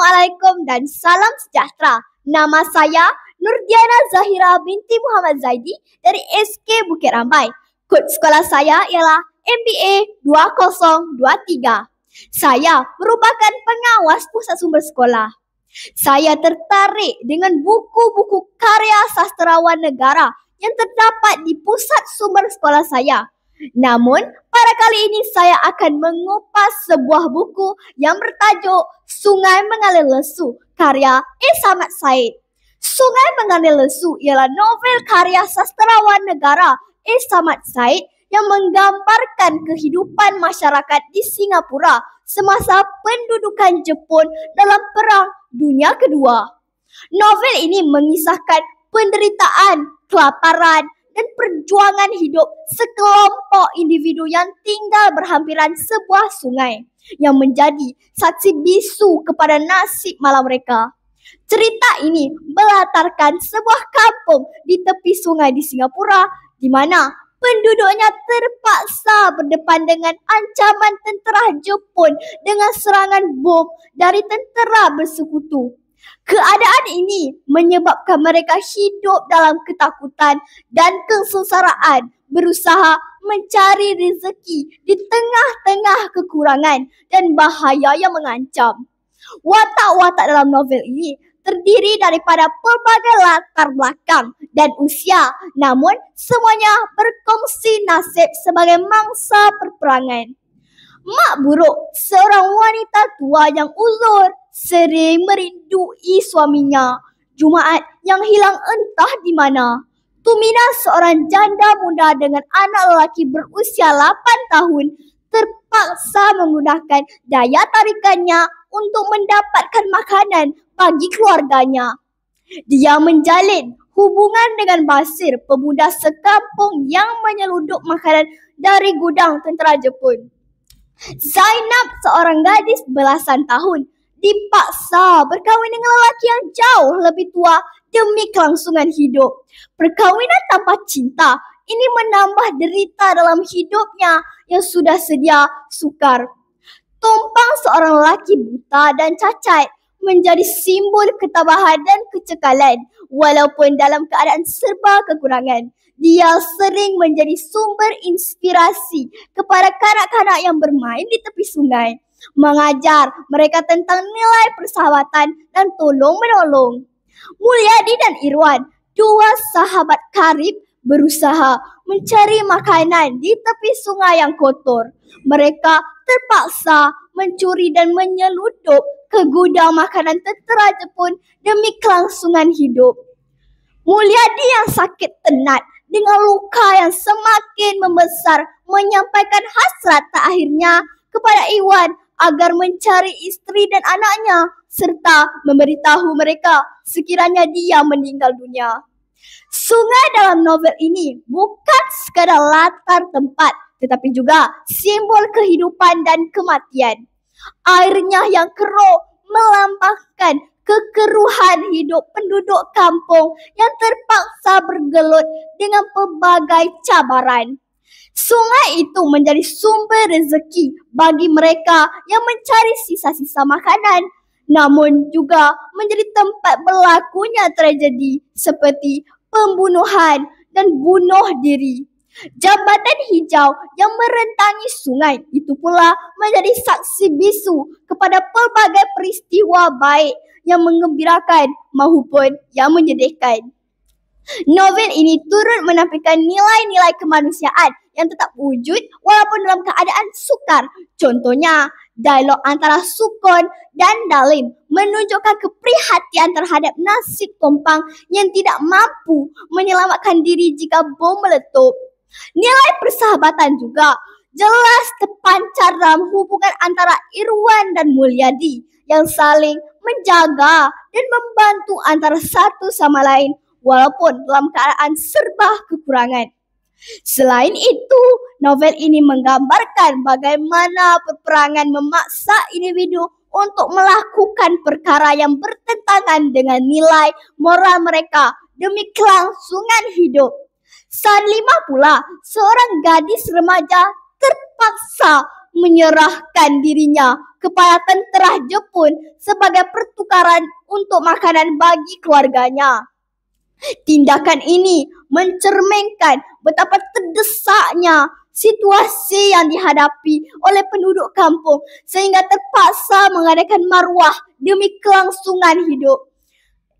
Assalamualaikum dan salam sejahtera. Nama saya Nurdiana Zahira binti Muhammad Zaidi dari SK Bukit Rambai. Kod sekolah saya ialah MBA 2023. Saya merupakan pengawas pusat sumber sekolah. Saya tertarik dengan buku-buku karya sastrawan negara yang terdapat di pusat sumber sekolah saya. Namun, pada kali ini saya akan mengupas sebuah buku yang bertajuk Sungai Mengalir Lesu, karya Samad Said. Sungai Mengalir Lesu ialah novel karya sastrawan negara Samad Said yang menggambarkan kehidupan masyarakat di Singapura semasa pendudukan Jepun dalam Perang Dunia Kedua. Novel ini mengisahkan penderitaan, kelaparan, dan perjuangan hidup sekelompok individu yang tinggal berhampiran sebuah sungai yang menjadi saksi bisu kepada nasib malam mereka. Cerita ini melatarkan sebuah kampung di tepi sungai di Singapura di mana penduduknya terpaksa berdepan dengan ancaman tentera Jepun dengan serangan bom dari tentera bersekutu. Keadaan ini menyebabkan mereka hidup dalam ketakutan dan kesengsaraan, berusaha mencari rezeki di tengah-tengah kekurangan dan bahaya yang mengancam. Watak-watak dalam novel ini terdiri daripada pelbagai latar belakang dan usia, namun semuanya berkongsi nasib sebagai mangsa perperangan. Mak Buruk, seorang wanita tua yang uzur, sering merindui suaminya, Jumaat yang hilang entah di mana. Tumina, seorang janda muda dengan anak lelaki berusia 8 tahun, terpaksa menggunakan daya tarikannya untuk mendapatkan makanan bagi keluarganya. Dia menjalin hubungan dengan Basir, pemuda sekampung yang menyeludup makanan dari gudang tentera Jepun. Zainab, seorang gadis belasan tahun, dipaksa berkahwin dengan lelaki yang jauh lebih tua demi kelangsungan hidup. Perkahwinan tanpa cinta ini menambah derita dalam hidupnya yang sudah sedia sukar. Tumpang, seorang lelaki buta dan cacat, menjadi simbol ketabahan dan kecekalan. Walaupun dalam keadaan serba kekurangan, dia sering menjadi sumber inspirasi kepada kanak-kanak yang bermain di tepi sungai, mengajar mereka tentang nilai persahabatan dan tolong-menolong. Mulyadi dan Irwan, dua sahabat karib, berusaha mencari makanan di tepi sungai yang kotor. Mereka terpaksa mencuri dan menyeludup ke gudang makanan tentera Jepun demi kelangsungan hidup. Mulyadi yang sakit tenat dengan luka yang semakin membesar menyampaikan hasrat terakhirnya kepada Iwan agar mencari istri dan anaknya serta memberitahu mereka sekiranya dia meninggal dunia. Sungai dalam novel ini bukan sekadar latar tempat, tetapi juga simbol kehidupan dan kematian. Airnya yang keruh melambangkan kekeruhan hidup penduduk kampung yang terpaksa bergelut dengan pelbagai cabaran. Sungai itu menjadi sumber rezeki bagi mereka yang mencari sisa-sisa makanan, namun juga menjadi tempat berlakunya tragedi seperti pembunuhan dan bunuh diri. Jambatan hijau yang merentangi sungai itu pula menjadi saksi bisu kepada pelbagai peristiwa baik yang menggembirakan maupun yang menyedihkan. Novel ini turut menampilkan nilai-nilai kemanusiaan yang tetap wujud walaupun dalam keadaan sukar. Contohnya, dialog antara Sukon dan Dalim menunjukkan keprihatinan terhadap nasib Tompang yang tidak mampu menyelamatkan diri jika bom meletup. Nilai persahabatan juga jelas terpancar dalam hubungan antara Irwan dan Mulyadi yang saling menjaga dan membantu antara satu sama lain walaupun dalam keadaan serba kekurangan. Selain itu, novel ini menggambarkan bagaimana peperangan memaksa individu untuk melakukan perkara yang bertentangan dengan nilai moral mereka demi kelangsungan hidup. Sanlima pula, seorang gadis remaja terpaksa menyerahkan dirinya kepada tentera Jepun sebagai pertukaran untuk makanan bagi keluarganya. Tindakan ini mencerminkan betapa terdesaknya situasi yang dihadapi oleh penduduk kampung sehingga terpaksa mengadakan maruah demi kelangsungan hidup.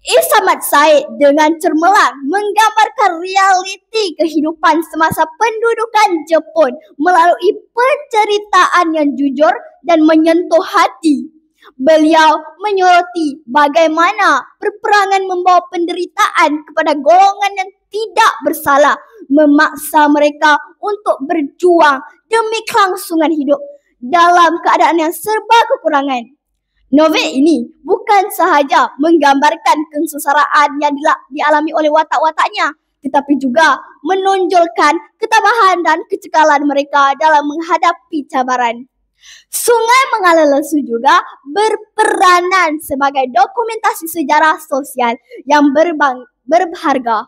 Samad Said dengan cermelang menggambarkan realiti kehidupan semasa pendudukan Jepun melalui penceritaan yang jujur dan menyentuh hati. Beliau menyoroti bagaimana perperangan membawa penderitaan kepada golongan yang tidak bersalah, memaksa mereka untuk berjuang demi kelangsungan hidup dalam keadaan yang serba kekurangan. Novel ini bukan sahaja menggambarkan kesengsaraan yang dialami oleh watak-wataknya, tetapi juga menonjolkan ketabahan dan kecekalan mereka dalam menghadapi cabaran. Sungai Mengalir Lesu juga berperanan sebagai dokumentasi sejarah sosial yang berharga,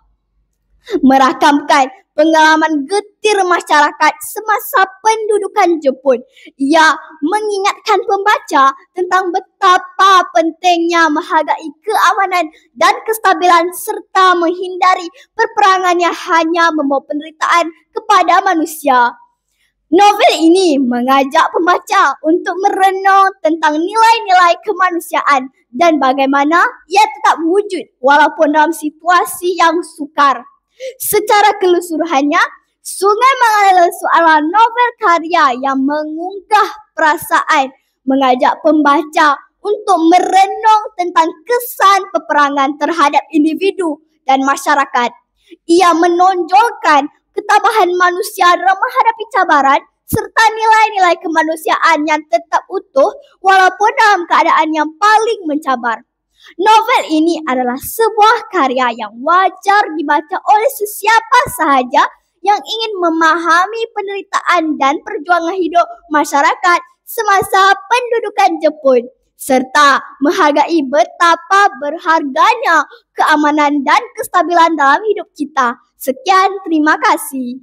merakamkan pengalaman getir masyarakat semasa pendudukan Jepun. Ia mengingatkan pembaca tentang betapa pentingnya menghargai keamanan dan kestabilan serta menghindari perperangan yang hanya membawa penderitaan kepada manusia. Novel ini mengajak pembaca untuk merenung tentang nilai-nilai kemanusiaan dan bagaimana ia tetap wujud walaupun dalam situasi yang sukar. Secara keseluruhannya, Sungai Mengalir Lesu adalah novel karya yang mengunggah perasaan, mengajak pembaca untuk merenung tentang kesan peperangan terhadap individu dan masyarakat. Ia menonjolkan ketabahan manusia dalam menghadapi cabaran serta nilai-nilai kemanusiaan yang tetap utuh walaupun dalam keadaan yang paling mencabar. Novel ini adalah sebuah karya yang wajar dibaca oleh sesiapa sahaja yang ingin memahami penderitaan dan perjuangan hidup masyarakat semasa pendudukan Jepun, serta menghargai betapa berharganya keamanan dan kestabilan dalam hidup kita. Sekian, terima kasih.